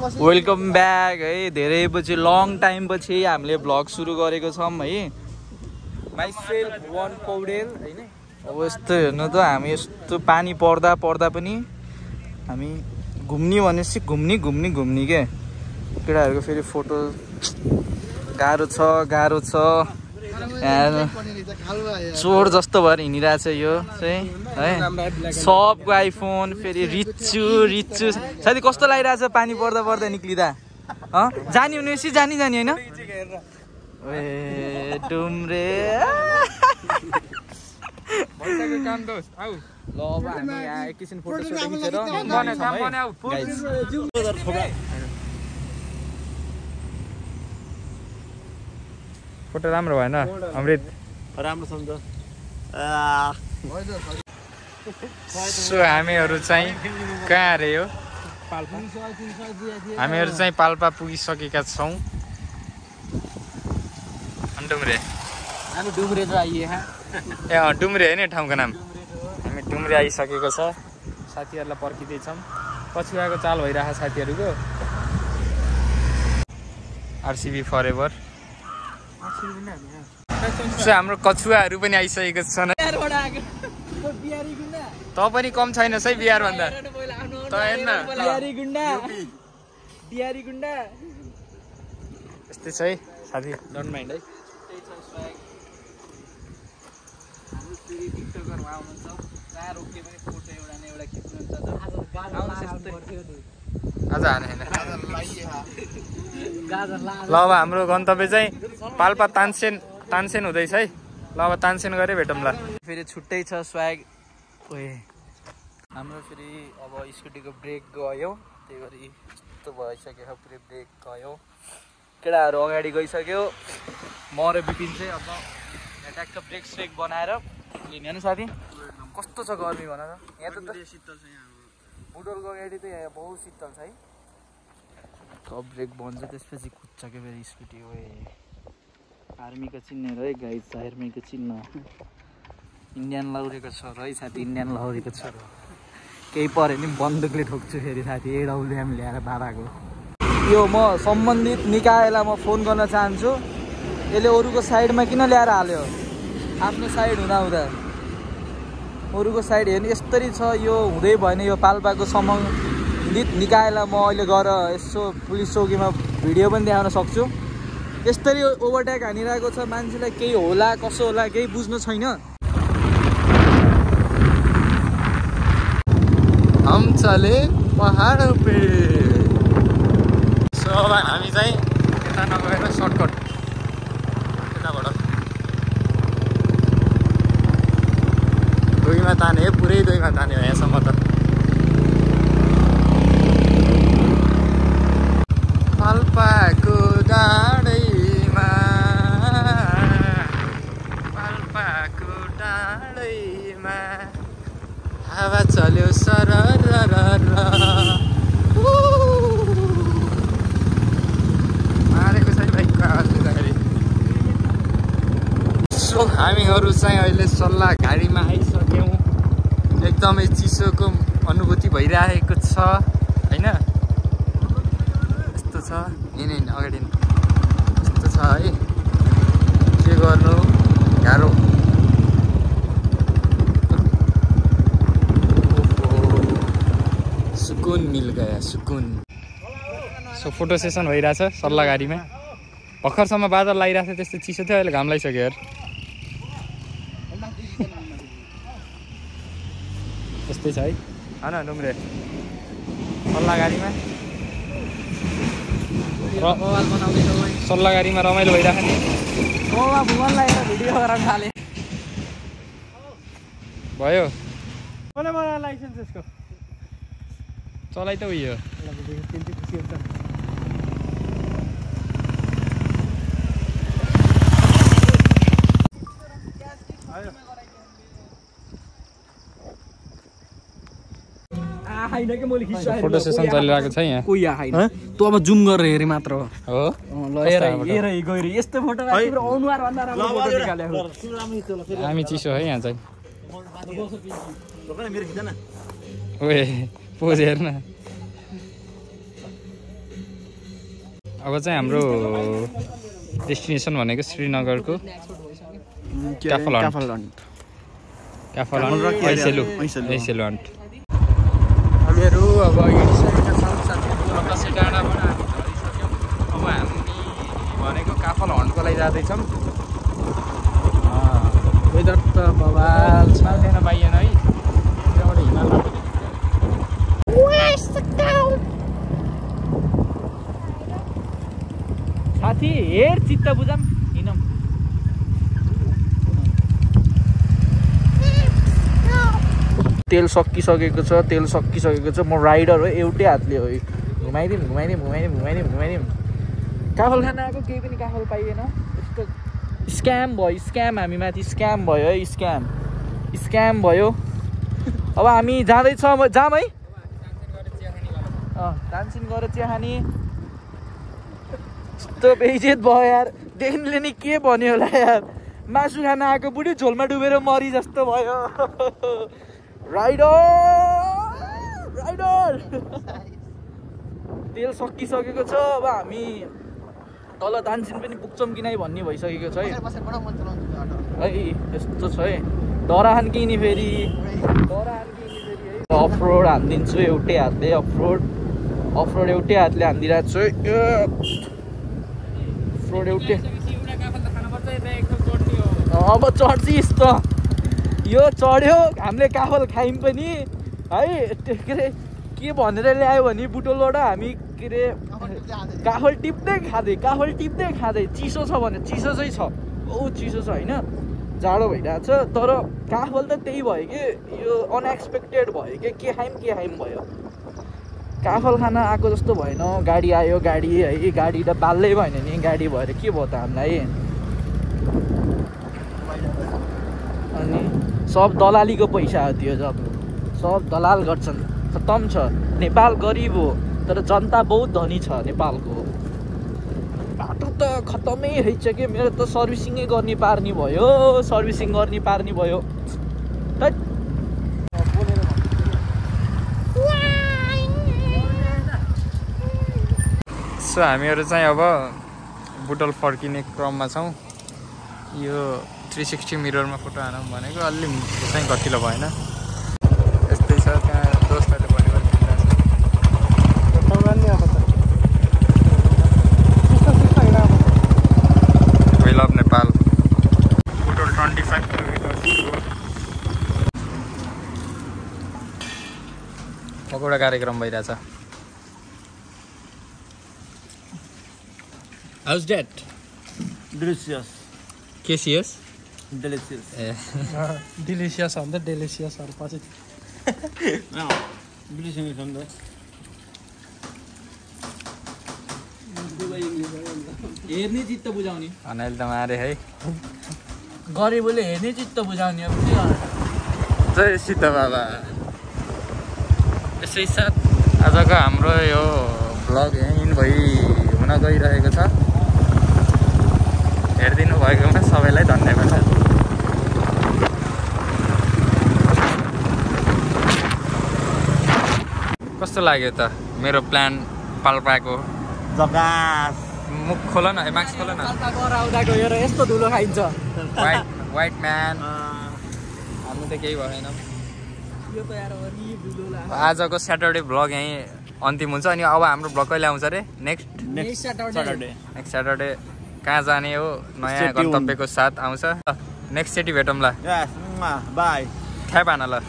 Welcome back है। धेरै पछि लङ टाइम पछि हामीले भ्लग सुरु गरेको छौँ है। माइसेल्फ वन पौडेल हैन। अब यस्तो हेर्नु त हामी यस्तो पानी पर्दा पनि हामी घुम्ने भनेपछि घुम्ने के केटाहरूको फेरि फोटो गाह्रो छ चोर जस्तो भएर हिँडिरहेछ यो चाहिँ है। सबको आइफोन फेरि रिच्छु साथी कस्तो लागिरहेछ पानी पर्दा निक्लिँदा जानी भनेपछि जानी होइन ए डुम्रे ल अब हामी यहाँ एकैछिन फोटो खिचेर फोटो राम्रो भएन अमृत राम्रो सम्झ। सो हामीहरू चाहिँ कहाँ अरे यो हामीहरू चाहिँ पाल्पा पुगिसकेका छौँ। डुम्रे हामी डुम्रे त आइए ए डुम्रे होइन ठाउँको नाम। हामी डुम्रे आइसकेको छ। साथीहरूलाई पर्खिँदैछौँ। कछुवाको चाल भइरहेको साथीहरूको। आरसिबी फर हाम्रो कछुवाहरू पनि आइसकेको छन्। त पनि कम छैनस् है बिहार भन्दा त हेर्न यस्तै छ है साथी डोन्ट माइन्ड है। आज हाने होइन ल अब हाम्रो गन्तव्य चाहिँ पाल्पा तानसेन हुँदैछ है। ल अब तानसेन गरे भेटौँला। फेरि छुट्टै छ स्वाग ओए हाम्रो फेरि अब स्कुटीको ब्रेक गयो त्यही गरी यस्तो भइसक्यो पुरै ब्रेक गयो। केटाहरू अगाडि गइसक्यो म र बिपिन चाहिँ अब ट्याक्क ब्रेक स्रेक बनाएर लिने होइन साथी। कस्तो छ गर्मी भन त यहाँ त शीतल छ। यहाँ बुटोलको अगाडि त यहाँ बहुत शीतल छ है। कब ब्रेक बन्छ त्यसपछि कुद्छ के फेरि स्कुटी ओए आर्मीको चिन्ह है गाइड आर्मीको चिन्ह इन्डियन लौरेको छ है साथी। इन्डियन लौरेको छ केही पऱ्यो नि बन्दुकले ठोक्छु फेरि साथी। एडब्लुएम ल्याएर बाबाको यो म सम्बन्धित निकायलाई म फोन गर्न चाहन्छु। यसले अरूको साइडमा किन ल्याएर हाल्यो? आफ्नो साइड हुँदा अरूको साइड हेर्नु यस्तरी छ। यो हुँदै भएन। यो पाल्पाको सम्बन्धित निकायलाई म अहिले गएर यसो पुलिस चौकीमा भिडियो पनि देखाउन सक्छु। यस्तरी ओभरटेक हानिरहेको छ मान्छेलाई। केही होला कसो होला केही बुझ्नु छैन। हम चले पहाड पे। सो अब हामी चाहिँ यता नगएर सर्टकट यताबाट दुईमा ताने पुरै दुईमा ताने यहाँसम्म त। पाल्पाको डाँडैमा हावा चल्यो सरर मारेको छ भाइ आवाज। सो हामीहरू चाहिँ अहिले सल्लाह घारीमा आइसक्यौँ। एकदमै चिसोको अनुभूति भइरहेको छ होइन। यस्तो छ यिन अगाडि यस्तो छ है। के गर्नु गाह्रो। सुकुन मिल गया सुकुन। सो फोटो सेसन भइरहेछ सल्लाह गाडीमा। भर्खरसम्म बादल लागिरहेको थियो त्यस्तो चिसो थियो। अहिले घाम लागिसक्यो यार। यस्तै छ है होइन डुम्रे सल्लाह गाडीमा। सल्लाह गाडीमा रमाइलो भइरहेको नि। भिडियो गराउन थाले भयो लाइसेन्स यसको चलाइ त उयो फोटो सेसन चलिरहेको छ यहाँ। कोही आएन तँ अब जुम गरेर हेरे मात्र हो। यस्तो फोटो हामी चिसो है यहाँ चाहिँ। ओए पोज हेर्न अब चाहिँ हाम्रो डेस्टिनेसन भनेको श्रीनगरको क्याफल ऐसेलु हन्ट। हामीहरू अब हिँडिसकेका छौँ साथीहरू। बतासे डाँडाबाट हामी झरिसक्यौँ। अब हामी भनेको काफल हन्टको लागि जाँदैछौँ। वेदर त बवाल छाउँदैन पाइएन है। त्यहाँबाट हिमाल साथी हेर चित्त बुझाम हिँडौँ। तेल सकिसकेको छ, म राइडर हो, एउटै हातले हो। घुमाइदिउँ। काफल खान आएको, केही पनि काफल पाइएन। यस्तो स्क्याम भयो, हामी माथि स्क्याम भयो है, स्क्याम भयो। अब हामी जाँदैछौँ, जाम है। तानसिन गएर चिया खाने। यस्तो बेइज्जत भयो यार। देखिनले नि के भन्यो होला यार। मासु खान आएको बुढी झोलमा डुबेर मरि जस्तो भयो। राइडर तेल सकिसकेको छ। अब हामी तल तानसिन पनि पुग्छौँ कि नै भन्ने भइसकेको छ है। यस्तो छ है। दराहान किनी फेरि अफ रोड हानिदिन्छु एउटै हातले। अफ रोड एउटै हातले हानिदिरहेको छु। रोड एउटै। अब चढ्छिस् त। यो चढ्यो, हामीले काफल खायौँ पनि है। के भनेर ल्यायो भने बुटोलबाट हामी के अरे काफल टिप्दै खाँदै चिसो छ भने चिसो चाहिँ छ, बहुत चिसो छ होइन। जाडो भइरहेको छ तर काफल त त्यही भयो कि यो अनएक्सपेक्टेड भयो कि के खायौँ भयो। काफल खाना आएको जस्तो भएन। गाडी आयो, गाडी है, गाडी त बाल्दै भएन नि। गाडी भएर के भयो त हामीलाई। अनि सब दलालीको पैसा हो त्यो। जब सब दलाल गर्छन्। खतम छ। नेपाल गरिब हो तर जनता बहुत धनी छ नेपालको। बाटो त खतमै रहेछ कि। मेरो त सर्भिसिङ गर्ने पार्ने भयो। सो हामीहरू चाहिँ अब बुटोल फर्किने क्रममा छौँ। यो 360 मिररमा फोटो हानौँ भनेको अलि चाहिँ गतिलो भएन। यस्तै छ। त्यहाँ दोस्तहरूले भलिबल खेलिरहेको छ। We love Nepal. Butwal 25 kilometre पकौडा कार्यक्रम भइरहेछ। How's that? Delicious. KCS? Delicious. Delicious on the delicious or positive. No, delicious on the. हेर्ने चित्त बुझाउने अनाइल त मारे है। गरिबले हेर्ने चित्त बुझाउने। अब के गर्नु। जय सीता बाबा। यसै साथ आजको हाम्रो यो भ्लग यहीँ हुन गइरहेको छ। हेरिदिनु भएकोमा सबैलाई धन्यवाद। कस्तो लाग्यो त मेरो प्लान पाल्पाको? जगास। मुख खोल न, मास्क खोल न। आउँदा गएर यस्तो धुलो खाइन्छ। White man. हामी त केही भएन। आजको स्याटरडे भ्लग यहीँ अन्तिम हुन्छ। अनि अब हाम्रो भ्लग कहिले आउँछ अरे? नेक्स्ट स्याटरडे कहाँ जाने हो नयाँ गन्तव्यको साथ आउँछ। नेक्स्ट चोटि भेटौँला। बाई। थ्याप हान ल।